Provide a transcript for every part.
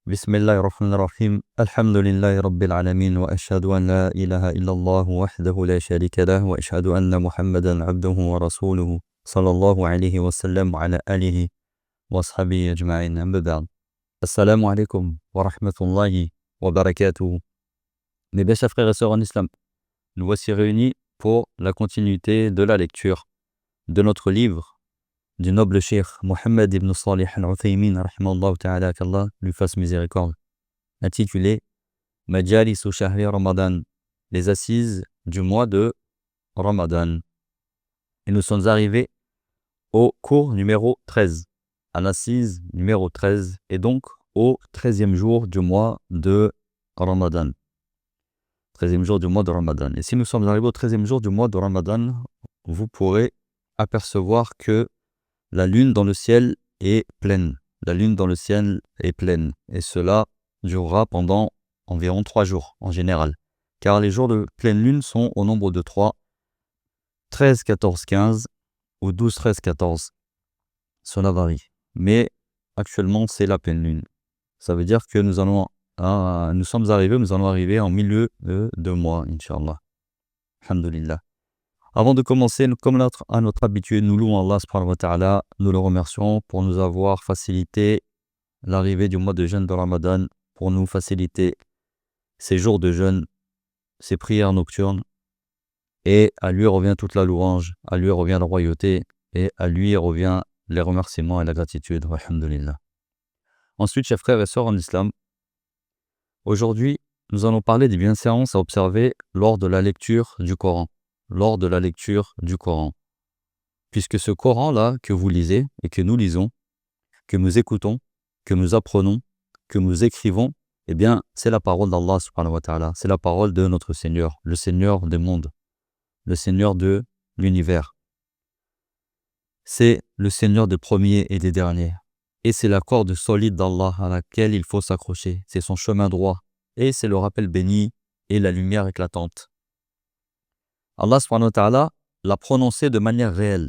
بسم الله الرحمن الرحيم الحمد لله رب العالمين وأشهد أن لا إله إلا الله وحده لا شريك له وأشهد أن محمدا عبده ورسوله صلى الله عليه وسلم وعلى آله وأصحابه أجمعين أما بعد السلام عليكم ورحمة الله وبركاته. Mes bien chers frères et sœurs en islam, nous voici réunis pour la continuité de la lecture de notre livre du noble cheikh Mohammed ibn Salih al-Uthaymin, rahimahullah ta'ala, qu'Allah lui fasse miséricorde, intitulé Majalisu Shahri Ramadan, les assises du mois de Ramadan. Et nous sommes arrivés au cours numéro 13, à l'assise numéro 13, et donc au 13e jour du mois de Ramadan. 13e jour du mois de Ramadan. Et si nous sommes arrivés au 13e jour du mois de Ramadan, vous pourrez apercevoir que la lune dans le ciel est pleine. La lune dans le ciel est pleine. Et cela durera pendant environ 3 jours en général. Car les jours de pleine lune sont au nombre de 3, 13, 14, 15 ou 12, 13, 14. Cela varie. Mais actuellement, c'est la pleine lune. Ça veut dire que nous allons arriver en milieu de mois, Inch'Allah. Alhamdulillah. Avant de commencer, comme à notre habitude, nous louons Allah subhanahu wa ta'ala, nous le remercions pour nous avoir facilité l'arrivée du mois de jeûne de Ramadan, pour nous faciliter ces jours de jeûne, ces prières nocturnes, et à lui revient toute la louange, à lui revient la royauté, et à lui revient les remerciements et la gratitude, alhamdulillah. Ensuite, chers frères et sœurs en islam, aujourd'hui, nous allons parler des bienséances à observer lors de la lecture du Coran. Puisque ce Coran-là que vous lisez et que nous lisons, que nous écoutons, que nous apprenons, que nous écrivons, eh bien, c'est la parole d'Allah subhanahu wa ta'ala, c'est la parole de notre Seigneur, le Seigneur des mondes, le Seigneur de l'univers. C'est le Seigneur des premiers et des derniers. Et c'est la corde solide d'Allah à laquelle il faut s'accrocher. C'est son chemin droit. Et c'est le rappel béni et la lumière éclatante. Allah subhanahu wa ta'ala l'a prononcé de manière réelle.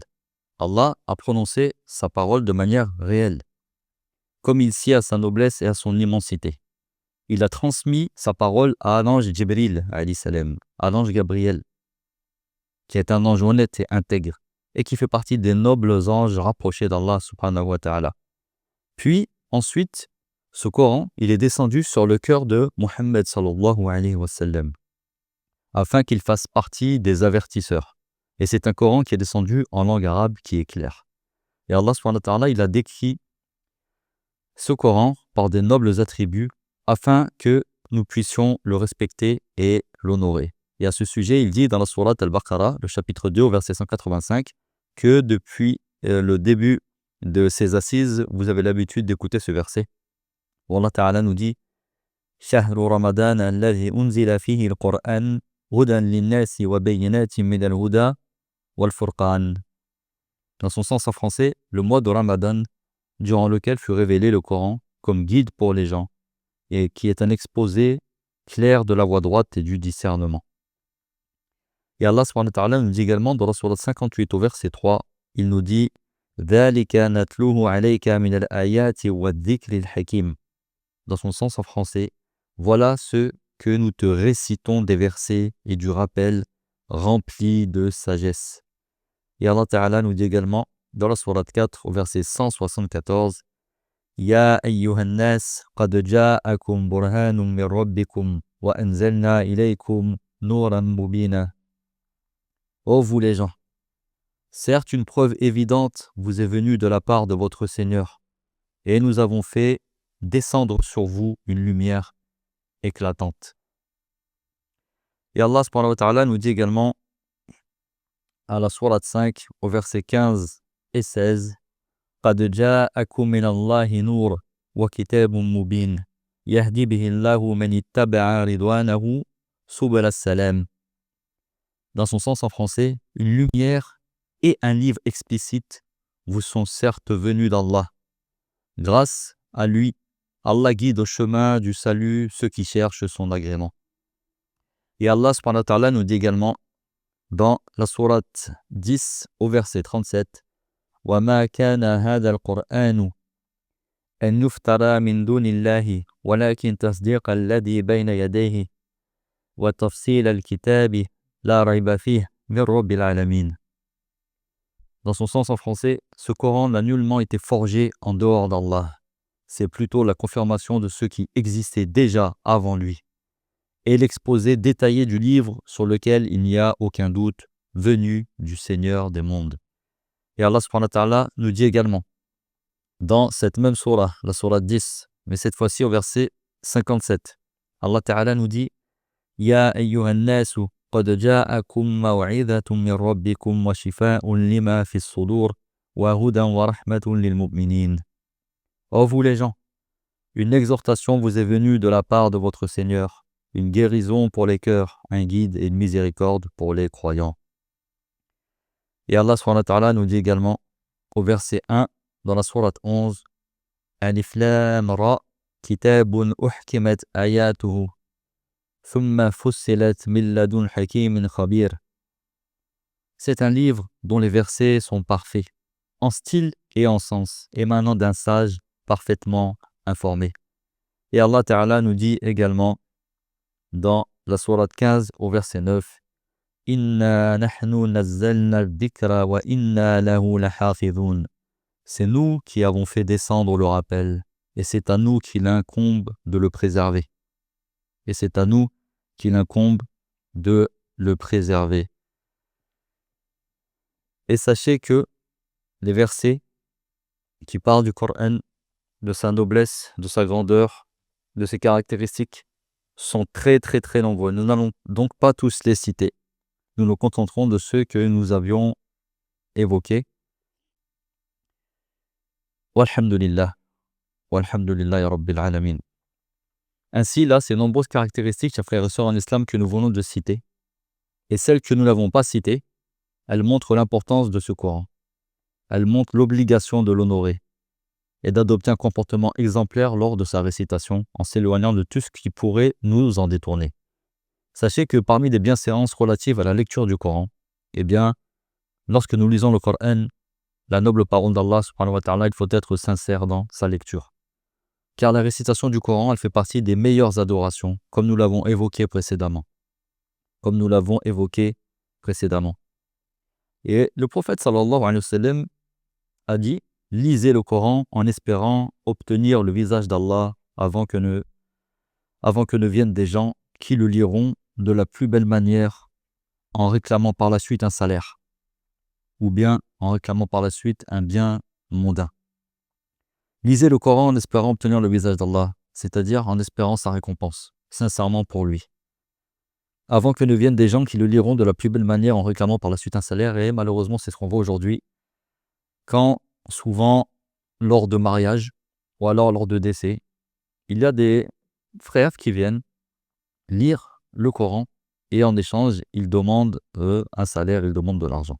Allah a prononcé sa parole de manière réelle, comme il sied à sa noblesse et à son immensité. Il a transmis sa parole à l'ange Jibril, à l'ange Gabriel, qui est un ange honnête et intègre, et qui fait partie des nobles anges rapprochés d'Allah subhanahu wa ta'ala. Puis, ensuite, ce Coran, il est descendu sur le cœur de Muhammad sallallahu alayhi wa sallam, afin qu'il fasse partie des avertisseurs. Et c'est un Coran qui est descendu en langue arabe qui est claire. Et Allah subhanahu wa ta'ala, il a décrit ce Coran par des nobles attributs afin que nous puissions le respecter et l'honorer. Et à ce sujet, il dit dans la sourate Al-Baqarah, le chapitre 2 au verset 185, que depuis le début de ces assises, vous avez l'habitude d'écouter ce verset. Où Allah ta'ala nous dit « Shahru Ramadan alladhi unzila fihi al-Qur'an hudan linnasi wa bayyinatin min al-huda wal-furqan » Dans son sens en français, le mois de Ramadan, durant lequel fut révélé le Coran comme guide pour les gens, et qui est un exposé clair de la voie droite et du discernement. Et Allah subhanahu wa ta'ala nous dit également dans la sourate 58 au verset 3, il nous dit ذَلِكَ نَتْلُوهُ عَلَيْكَ مِنَ الْآيَاتِ وَالذِّكْرِ الْحَكِيمِ. Dans son sens en français, voilà ce que nous te récitons des versets et du rappel rempli de sagesse. Et Allah Ta'ala nous dit également dans la sourate 4 au verset 174 Ya ayyuhan nas qad ja'akum burhanun min rabbikum wa anzalna ilaykum nuran mubina. Ô vous les gens, certes une preuve évidente vous est venue de la part de votre Seigneur, et nous avons fait descendre sur vous une lumière éclatante. Et Allah subhanahu wa ta'ala nous dit également à la sourate 5 au verset 15 et 16 قد جاءكم من الله نور وكتاب مبين يهدي به الله من اتبع رضوانه سبل السلام. Dans son sens en français, une lumière et un livre explicite vous sont certes venus d'Allah. Grâce à lui, Allah guide au chemin du salut ceux qui cherchent son agrément. Et Allah subhanahu wa ta'ala nous dit également dans la sourate 10 au verset 37 وَمَا كَانَ هَذَا الْقُرْآنُ أن يفترى من دون الله ولكن تصديق الذي بين يديه وتفصيل الكتاب لا ريب فيه من رب العالمين. Dans son sens en français, ce Coran n'a nullement été forgé en dehors d'Allah. C'est plutôt la confirmation de ce qui existait déjà avant lui et l'exposé détaillé du livre sur lequel il n'y a aucun doute, venu du Seigneur des mondes. Et Allah subhanahu wa ta'ala nous dit également, dans cette même surah, la surah 10, mais cette fois-ci au verset 57, Allah ta'ala nous dit Ya ayyuhan nasu qad ja'akum maw'idhatun min rabbikum wa shifa'un lima fis sudur wa hudan wa rahmatun lil mu'minin. Ô vous les gens, une exhortation vous est venue de la part de votre Seigneur, une guérison pour les cœurs, un guide et une miséricorde pour les croyants. Et Allah subhanahu wa ta'ala nous dit également au verset 1 dans la sourate 11 Alif Lam Ra Kitabun uhkimat ayatuhu thumma fussilat min ladun hakimin khabir. C'est un livre dont les versets sont parfaits, en style et en sens, émanant d'un sage parfaitement informé. Et Allah Ta'ala nous dit également dans la sourate 15 au verset 9 Inna nahnu nazzalna al-dhikra wa inna lahu lahafidhun. C'est nous qui avons fait descendre le rappel, et c'est à nous qu'il incombe de le préserver. Et c'est à nous qu'il incombe de le préserver. Et sachez que les versets qui parlent du Coran, de sa noblesse, de sa grandeur, de ses caractéristiques, sont très très très nombreux. Nous n'allons donc pas tous les citer. Nous nous contenterons de ceux que nous avions évoqués. Walhamdulillah. Walhamdulillah ya Rabbil Alamin. Ainsi, là, ces nombreuses caractéristiques, chers frères et sœurs en islam, que nous venons de citer, et celles que nous n'avons pas citées, elles montrent l'importance de ce Coran. Elles montrent l'obligation de l'honorer et d'adopter un comportement exemplaire lors de sa récitation, en s'éloignant de tout ce qui pourrait nous en détourner. Sachez que parmi les bienséances relatives à la lecture du Coran, eh bien, lorsque nous lisons le Coran, la noble parole d'Allah, subhanahu wa ta'ala, il faut être sincère dans sa lecture. Car la récitation du Coran, elle fait partie des meilleures adorations, comme nous l'avons évoqué précédemment. Et le prophète sallallahu alayhi wa sallam a dit, lisez le Coran en espérant obtenir le visage d'Allah avant que ne viennent des gens qui le liront de la plus belle manière en réclamant par la suite un salaire ou bien en réclamant par la suite un bien mondain. Lisez le Coran en espérant obtenir le visage d'Allah, c'est-à-dire en espérant sa récompense, sincèrement pour lui. Avant que ne viennent des gens qui le liront de la plus belle manière en réclamant par la suite un salaire, et malheureusement c'est ce qu'on voit aujourd'hui, quand souvent lors de mariage ou alors lors de décès, il y a des frères qui viennent lire le Coran et en échange, ils demandent un salaire, ils demandent de l'argent.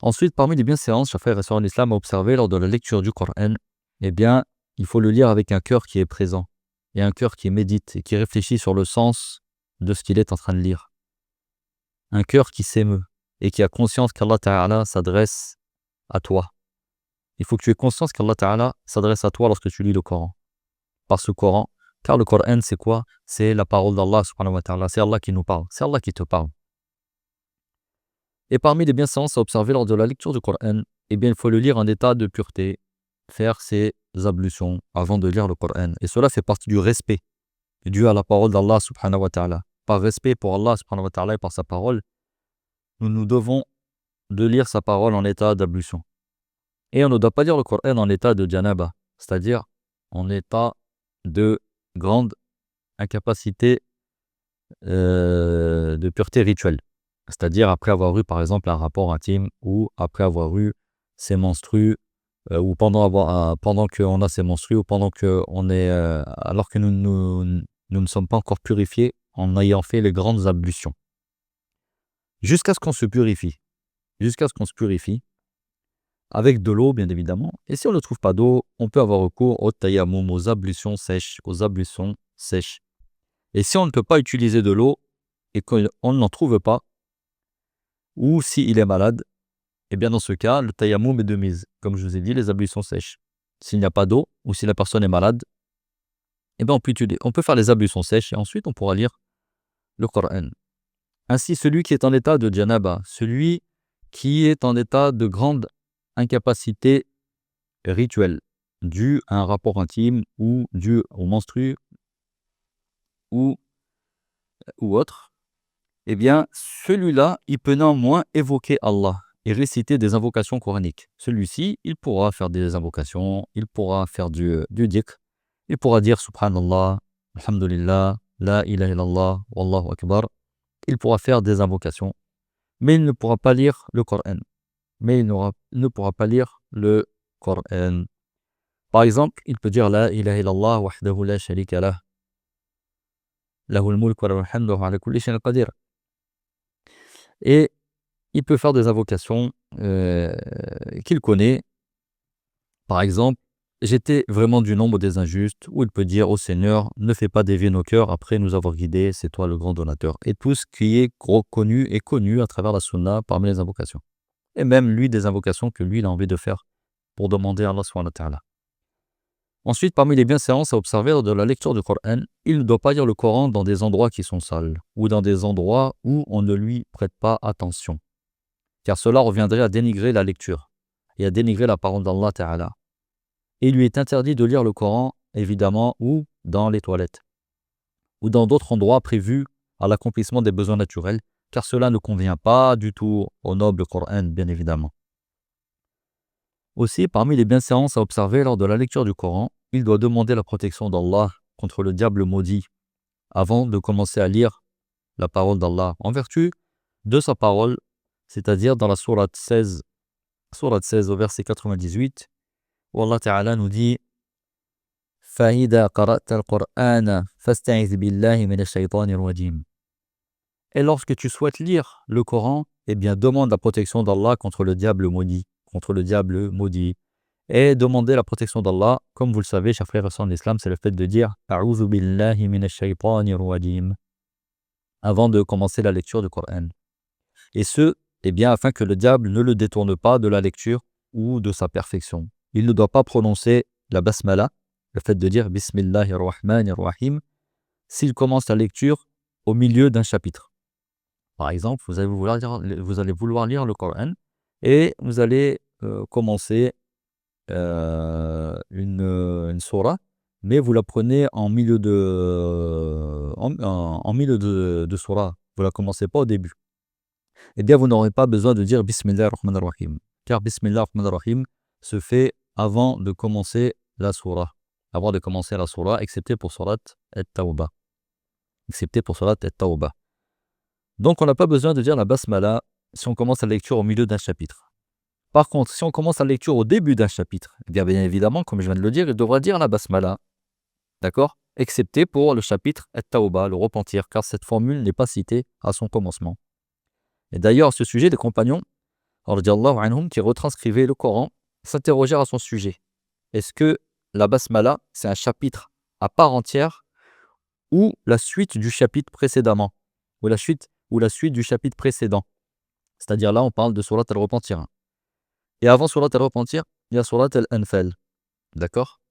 Ensuite, parmi les bienséances, chers frères et sœurs en islam, à observer lors de la lecture du Coran, eh bien, il faut le lire avec un cœur qui est présent et un cœur qui médite et qui réfléchit sur le sens de ce qu'il est en train de lire. Un cœur qui s'émeut et qui a conscience qu'Allah Ta'ala s'adresse à toi. Il faut que tu aies conscience qu'Allah Ta'ala s'adresse à toi lorsque tu lis le Coran. Par ce Coran, car le Coran c'est quoi? C'est la parole d'Allah subhanahu wa ta'ala, c'est Allah qui nous parle, c'est Allah qui te parle. Et parmi les bienséances à observer lors de la lecture du Coran, eh bien il faut le lire en état de pureté, faire ses ablutions avant de lire le Coran. Et cela fait partie du respect dû à la parole d'Allah subhanahu wa ta'ala. Par respect pour Allah subhanahu wa ta'ala et par sa parole, nous devons de lire sa parole en état d'ablution. Et on ne doit pas lire le Coran en état de janaba, c'est-à-dire en état de grande incapacité de pureté rituelle. C'est-à-dire après avoir eu par exemple un rapport intime ou après avoir eu ses menstrues ou pendant qu'on a ses menstrues ou pendant que alors que nous ne sommes pas encore purifiés en ayant fait les grandes ablutions. Jusqu'à ce qu'on se purifie. Avec de l'eau bien évidemment. Et si on ne trouve pas d'eau, on peut avoir recours au tayammum, aux ablutions sèches. Et si on ne peut pas utiliser de l'eau et qu'on n'en trouve pas, ou s'il est malade, Eh bien, dans ce cas, le tayammum est de mise. Comme je vous ai dit, les ablutions sèches. S'il n'y a pas d'eau ou si la personne est malade, eh bien, on peut faire les ablutions sèches et ensuite on pourra lire le Coran. Ainsi, celui qui est en état de janaba, celui qui est en état de grande incapacité rituelle, due à un rapport intime ou due au menstru ou autre, eh bien, celui-là, il peut néanmoins évoquer Allah et réciter des invocations coraniques. Celui-ci, il pourra faire des invocations, il pourra faire du dhikr, il pourra dire Subhanallah, Alhamdulillah, La ilaha illallah, Wallahu Akbar. Il pourra faire des invocations, mais il ne pourra pas lire le Coran. Ne pourra pas lire le Coran. Par exemple, il peut dire La ilaha illallah, wahdahu la sharika lah, lahul mulk wa lahul hamdu wa huwa ala kulli shay'in qadir. Et il peut faire des invocations qu'il connaît. Par exemple, j'étais vraiment du nombre des injustes, où il peut dire au Seigneur, ne fais pas dévier nos cœurs après nous avoir guidés, c'est toi le grand donateur. Et tout ce qui est connu à travers la sunna parmi les invocations. Et même lui, des invocations que lui, il a envie de faire pour demander à Allah subhanahu wa ta'ala. Ensuite, parmi les bienséances à observer lors de la lecture du Coran, il ne doit pas lire le Coran dans des endroits qui sont sales, ou dans des endroits où on ne lui prête pas attention. Car cela reviendrait à dénigrer la lecture et à dénigrer la parole d'Allah Ta'ala. Et il lui est interdit de lire le Coran, évidemment, ou dans les toilettes, ou dans d'autres endroits prévus à l'accomplissement des besoins naturels, car cela ne convient pas du tout au noble Coran, bien évidemment. Aussi, parmi les bienséances à observer lors de la lecture du Coran, il doit demander la protection d'Allah contre le diable maudit avant de commencer à lire la parole d'Allah, en vertu de sa parole, c'est-à-dire dans la sourate 16 au verset 98, où Allah Ta'ala nous dit فَإِذَا قَرَأْتَ الْقُرْآنَ فَاسْتَعِذْ بِاللَّهِ مِنَ الشَّيْطَانِ الرَّجِيمِ. Et lorsque tu souhaites lire le Coran, eh bien demande la protection d'Allah contre le diable maudit. Et demander la protection d'Allah, comme vous le savez, chers frères et sœurs en islam, c'est le fait de dire أَعُوذُ بِاللَّهِ مِنَ الشَّيْطَانِ الرَّجِيمِ avant de commencer la lecture du Coran. Et ce, eh bien, afin que le diable ne le détourne pas de la lecture ou de sa perfection. Il ne doit pas prononcer la basmala, le fait de dire Bismillahir Rahmanir Rahim, s'il commence la lecture au milieu d'un chapitre. Par exemple, vous allez vouloir lire le Coran et vous allez commencer une sourate, mais vous la prenez en milieu de sourate. Vous ne la commencez pas au début. Eh bien, vous n'aurez pas besoin de dire Bismillah ar-Rahman ar-Rahim. Car Bismillah ar-Rahman ar-Rahim se fait avant de commencer la sourate. Excepté pour surat at-Tawbah. Donc, on n'a pas besoin de dire la basmala si on commence la lecture au milieu d'un chapitre. Par contre, si on commence la lecture au début d'un chapitre, eh bien évidemment, comme je viens de le dire, il devra dire la basmala. D'accord? Excepté pour le chapitre at-Tawbah, le repentir, car cette formule n'est pas citée à son commencement. Et d'ailleurs, à ce sujet, les compagnons, radiyallahu anhum, qui retranscrivaient le Coran, s'interrogèrent à son sujet. Est-ce que la basmala, c'est un chapitre à part entière ou la suite du chapitre précédemment, ou la suite du chapitre précédent? C'est-à-dire là, on parle de Surat al-Repentir. Et avant Surat al-Repentir, il y a Surat al-Anfal. D'accord?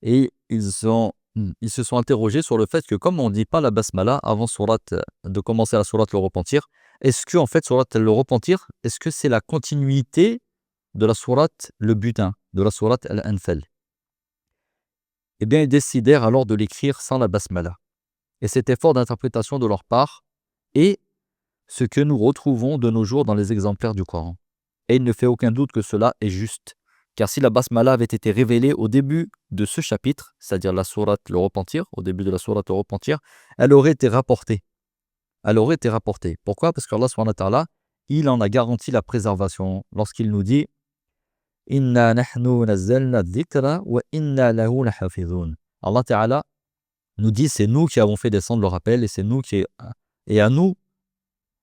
Et ils se sont interrogés sur le fait que comme on ne dit pas la basmala avant de commencer la Surat le Repentir, est-ce que en fait Surat le Repentir, est-ce que c'est la continuité de la Surat le butin, de la Surat al-Anfal? Eh bien, ils décidèrent alors de l'écrire sans la basmala. Et cet effort d'interprétation de leur part est ce que nous retrouvons de nos jours dans les exemplaires du Coran. Et il ne fait aucun doute que cela est juste. Car si la basmala avait été révélée au début de ce chapitre, c'est-à-dire la sourate le Repentir, au début de la sourate le Repentir, elle aurait été rapportée. Pourquoi? Parce qu'Allah subhanahu wa ta'ala, il en a garanti la préservation lorsqu'il nous dit Inna nahnu nazzalna dhikra wa inna lahu lahafizun. Allah ta'ala nous dit c'est nous qui avons fait descendre le rappel et à nous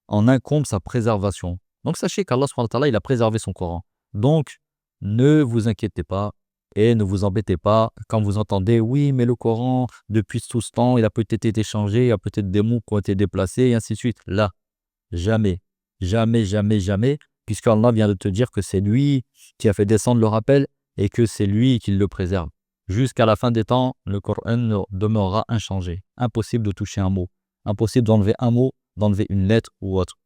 en incombe sa préservation. Donc sachez qu'Allah subhanahu wa ta'ala, il a préservé son Coran. Donc ne vous inquiétez pas et ne vous embêtez pas quand vous entendez oui mais le Coran depuis tout ce temps il a peut-être été changé, il y a peut-être des mots qui ont été déplacés et ainsi de suite. Là, jamais puisqu'Allah vient de te dire que c'est lui qui a fait descendre le rappel et que c'est lui qui le préserve. Jusqu'à la fin des temps, le Coran demeurera inchangé. Impossible de toucher un mot. Impossible d'enlever un mot, d'enlever une lettre ou autre.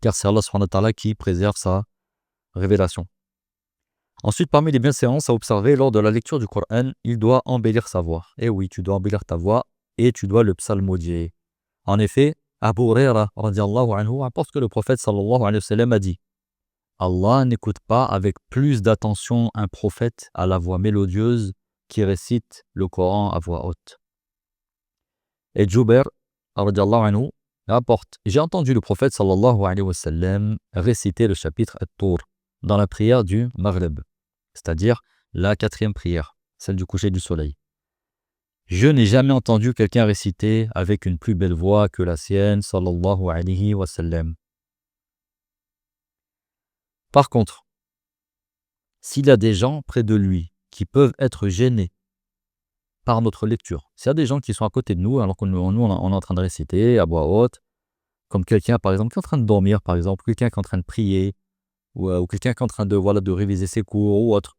Car c'est Allah subhanahu wa ta'ala qui préserve sa révélation. Ensuite, parmi les bienséances à observer lors de la lecture du Coran, il doit embellir sa voix. Et oui, tu dois embellir ta voix et tu dois le psalmodier. En effet, Abu Huraira radiallahu anhu rapporte que le prophète sallallahu alayhi wa sallam a dit: Allah n'écoute pas avec plus d'attention un prophète à la voix mélodieuse qui récite le Coran à voix haute. Et Jubair radiallahu anhu rapporte: j'ai entendu le prophète sallallahu alayhi wa sallam réciter le chapitre At-Tur dans la prière du Maghrib, c'est-à-dire la 4e prière, celle du coucher du soleil. Je n'ai jamais entendu quelqu'un réciter avec une plus belle voix que la sienne, sallallahu alayhi wa sallam. Par contre, s'il y a des gens près de lui qui peuvent être gênés par notre lecture, s'il y a des gens qui sont à côté de nous alors que nous on est en train de réciter à voix haute, comme quelqu'un par exemple qui est en train de dormir, par exemple, quelqu'un qui est en train de prier, ou quelqu'un qui est en train de réviser ses cours ou autre,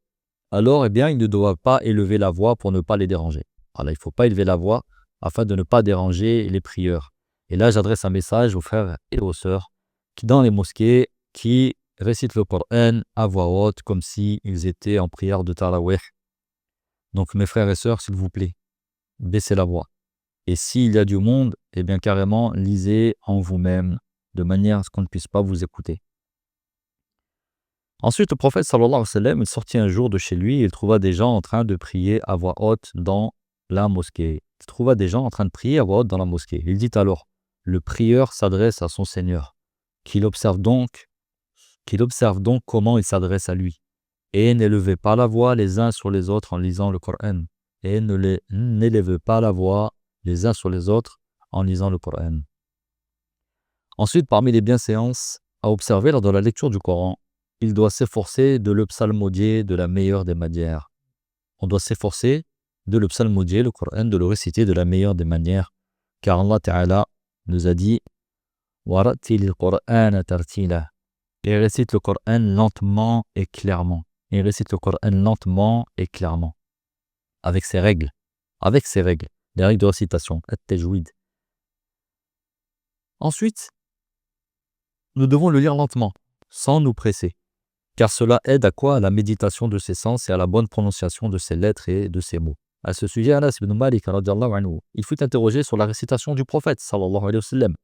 alors il ne doit pas élever la voix pour ne pas les déranger. Alors, il ne faut pas élever la voix afin de ne pas déranger les prieurs. Et là, j'adresse un message aux frères et aux sœurs qui, dans les mosquées, qui récitent le Coran à voix haute comme s'ils étaient en prière de Tarawih. Donc, mes frères et sœurs, s'il vous plaît, baissez la voix. Et s'il y a du monde, carrément, lisez en vous-même, de manière à ce qu'on ne puisse pas vous écouter. Ensuite, le prophète sallallahu alayhi wa sallam, il sortit un jour de chez lui et il trouva des gens en train de prier à voix haute dans la mosquée. Il trouva des gens en train de prier à voix haute dans la mosquée. Il dit alors: le prieur s'adresse à son Seigneur, qu'il observe donc comment il s'adresse à lui. Et n'élevez pas la voix les uns sur les autres en lisant le Coran. Et n'élevez pas la voix les uns sur les autres en lisant le Coran. Ensuite, parmi les bienséances à observer lors de la lecture du Coran, il doit s'efforcer de le psalmodier de la meilleure des manières. On doit s'efforcer de le psalmodier, le Coran, de le réciter de la meilleure des manières. Car Allah Ta'ala nous a dit: وَرَتِّلِ الْقُرْآنَ تَرْتِيلًا. Et récite le Coran lentement et clairement. Il récite le Coran lentement et clairement. Avec ses règles. Les règles de récitation. At-tajwid. Ensuite, nous devons le lire lentement, sans nous presser. Car cela aide à quoi? À la méditation de ses sens et à la bonne prononciation de ses lettres et de ses mots. À ce sujet, Anas ibn Malik radiyallahu anhu, il fut interrogé sur la récitation du prophète sallallahu alayhi wa sallam.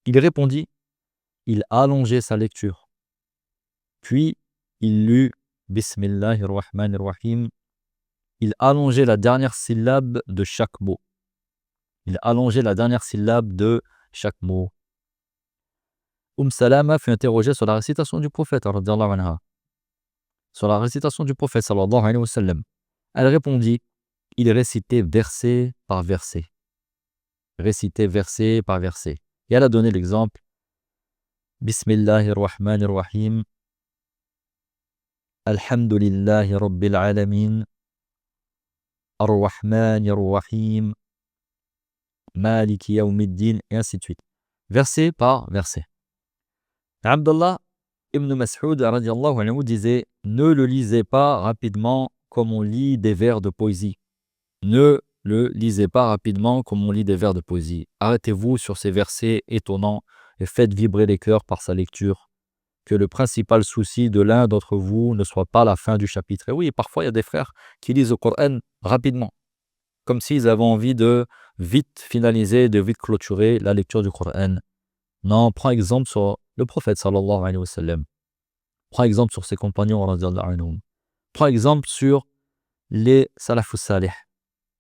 Il répondit: il allongeait sa lecture. Puis il lut Bismillahir Rahmanir Rahim. Il allongeait la dernière syllabe de chaque mot. Salama fut interrogée sur la récitation du prophète radiyallahu anha. Sur la récitation du prophète sallallahu alayhi wa sallam. Elle répondit: il récitait verset par verset. Et elle a donné l'exemple: Bismillahir Rahmanir Rahim. Alhamdulillahi Rabbil Alamin. Ar-Rahmanir Rahim. Maliki Yawmiddin. Et ainsi de suite. Verset par verset. Abdullah ibn Mas'ud radiyallahu anhu disait: ne le lisez pas rapidement comme on lit des vers de poésie. Ne le lisez pas rapidement comme on lit des vers de poésie. Arrêtez-vous sur ces versets étonnants et faites vibrer les cœurs par sa lecture. Que le principal souci de l'un d'entre vous ne soit pas la fin du chapitre. Et oui, parfois il y a des frères qui lisent le Coran rapidement, comme s'ils avaient envie de vite finaliser, de vite clôturer la lecture du Coran. Non, prends exemple sur le prophète sallallahu alayhi wa sallam. Prends exemple sur ses compagnons radiyallahu anhum. Prends exemple sur les salafus salih,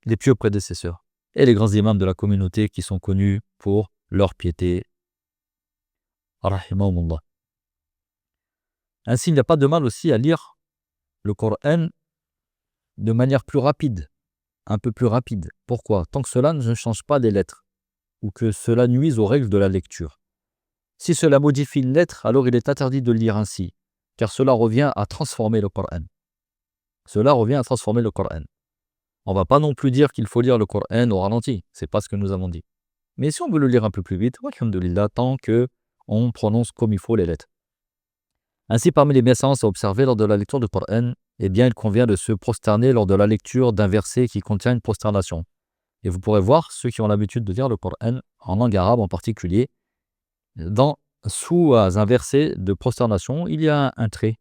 les pieux prédécesseurs, et les grands imams de la communauté qui sont connus pour leur piété. Rahimahumullah. Ainsi, il n'y a pas de mal aussi à lire le Coran de manière plus rapide, un peu plus rapide. Pourquoi? Tant que cela ne change pas les lettres, ou que cela nuise aux règles de la lecture. Si cela modifie une lettre, alors il est interdit de le lire ainsi, car cela revient à transformer le Coran. On ne va pas non plus dire qu'il faut lire le Coran au ralenti, c'est pas ce que nous avons dit. Mais si on veut le lire un peu plus vite, alhamdoulilah, tant qu'on prononce comme il faut les lettres. Ainsi, parmi les bienséances à observer lors de la lecture du Coran, eh bien, il convient de se prosterner lors de la lecture d'un verset qui contient une prosternation. Et vous pourrez voir, ceux qui ont l'habitude de lire le Coran, en langue arabe en particulier, sous un verset de prosternation, il y a un trait.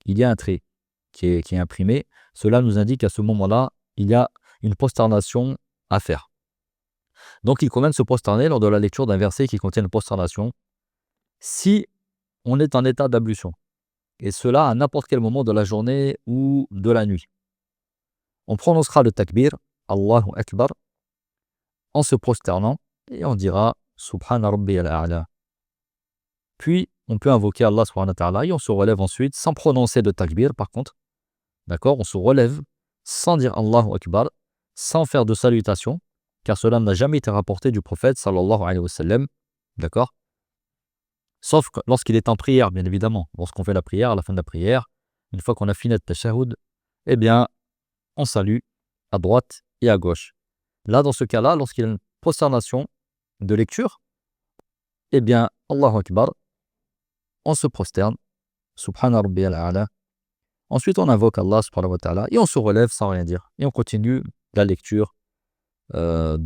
Il y a un trait qui est imprimé. Cela nous indique qu'à ce moment-là, il y a une prosternation à faire. Donc, il convient de se prosterner lors de la lecture d'un verset qui contient une prosternation si on est en état d'ablution. Et cela à n'importe quel moment de la journée ou de la nuit. On prononcera le takbir, Allahu Akbar, en se prosternant et on dira Subhana Rabbiyal A'la. Puis, on peut invoquer Allah subhanahu wa ta'ala et on se relève ensuite sans prononcer de takbir par contre. D'accord? On se relève sans dire Allahu Akbar, sans faire de salutation, car cela n'a jamais été rapporté du prophète sallallahu alayhi wa sallam. D'accord? Sauf lorsqu'il est en prière, bien évidemment. Lorsqu'on fait la prière, à la fin de la prière, une fois qu'on a fini le tashahhud, eh bien, on salue à droite et à gauche. Là, dans ce cas-là, lorsqu'il y a une prosternation de lecture, eh bien, Allahu Akbar, on se prosterne, Subhana Rabbiyal A'la. Ensuite, on invoque Allah subhanahu wa ta'ala et on se relève sans rien dire. Et on continue la lecture on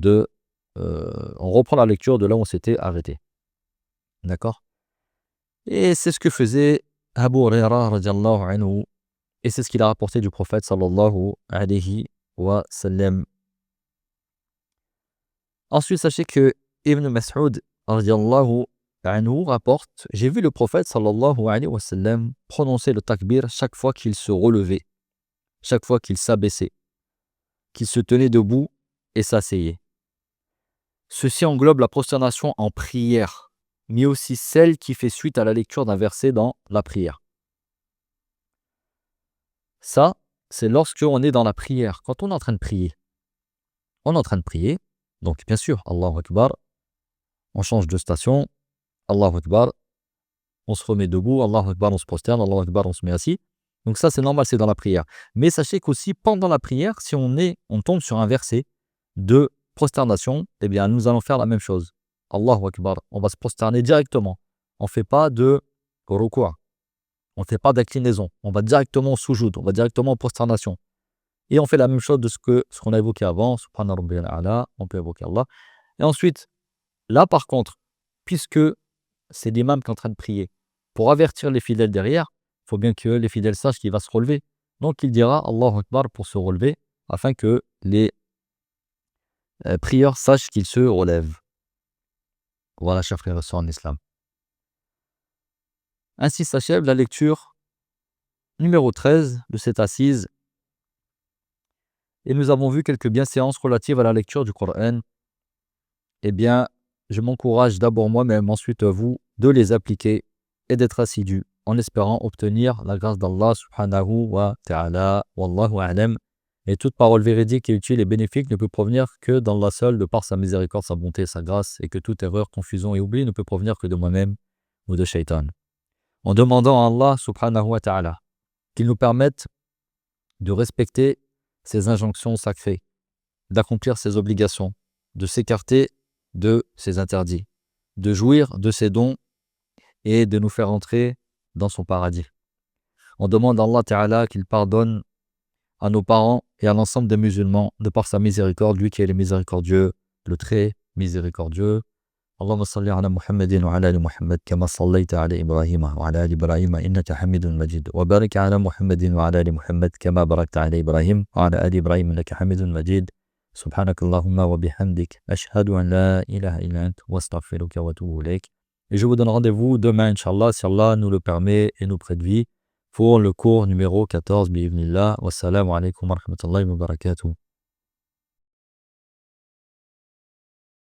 reprend la lecture de là où on s'était arrêté. D'accord? Et c'est ce que faisait Abu Huraira radiallahu anhu. Et c'est ce qu'il a rapporté du prophète sallallahu alayhi wa sallam. Ensuite, sachez que Ibn Mas'ud radiallahu anhu rapporte: j'ai vu le prophète sallallahu alayhi wa sallam prononcer le takbir chaque fois qu'il se relevait, chaque fois qu'il s'abaissait, qu'il se tenait debout et s'asseyait. Ceci englobe la prosternation en prière, mais aussi celle qui fait suite à la lecture d'un verset dans la prière. Ça, c'est lorsque on est dans la prière, quand on est en train de prier. On est en train de prier, donc bien sûr, Allahu Akbar, on change de station, Allahu Akbar, on se remet debout, Allahu Akbar, on se prosterne, Allahu Akbar, on se met assis. Donc ça, c'est normal, c'est dans la prière. Mais sachez qu'aussi, pendant la prière, si on tombe sur un verset de prosternation, eh bien, nous allons faire la même chose. Allahu Akbar, on va se prosterner directement. On ne fait pas de ruku', on ne fait pas d'inclinaison. On va directement au sujoud, on va directement en prosternation. Et on fait la même chose de ce qu'on a évoqué avant, Subhana Rabbiyal A'la, on peut évoquer Allah. Et ensuite, là par contre, puisque c'est l'imam qui est en train de prier, pour avertir les fidèles derrière, il faut bien que les fidèles sachent qu'il va se relever. Donc il dira Allahu Akbar pour se relever, afin que les prieurs sachent qu'il se relève. Voilà, chers frères et sœurs en islam. Ainsi s'achève la lecture numéro 13 de cette assise. Et nous avons vu quelques bienséances relatives à la lecture du Coran. Eh bien, je m'encourage d'abord moi-même, ensuite vous, de les appliquer et d'être assidu, en espérant obtenir la grâce d'Allah subhanahu wa ta'ala. Wallahu a'lam. Et toute parole véridique et utile et bénéfique ne peut provenir que d'Allah seul, de par sa miséricorde, sa bonté et sa grâce, et que toute erreur, confusion et oubli ne peut provenir que de moi-même ou de Shaitan. En demandant à Allah subhanahu wa ta'ala qu'il nous permette de respecter ses injonctions sacrées, d'accomplir ses obligations, de s'écarter de ses interdits, de jouir de ses dons et de nous faire entrer dans son paradis. On demande à Allah ta'ala qu'il pardonne à nos parents et à l'ensemble des musulmans de par sa miséricorde, lui qui est le miséricordieux, le très miséricordieux. اللهم صل على محمد وعلى آل محمد كما صليت على إبراهيم وعلى آل إبراهيم إنك حميد مجيد وبارك على محمد وعلى آل محمد كما باركت على إبراهيم وعلى آل إبراهيم إنك حميد مجيد سبحانك اللهم وبحمدك أشهد أن لا إله إلا أنت واستغفرك وأتوب إليك. Et je vous donne rendez-vous demain, Inch'Allah, si Allah nous le permet et nous prête vie, pour le cours numéro 14, bi'idhnillah. Wassalamu alaikum wa rahmatullahi wa barakatuh.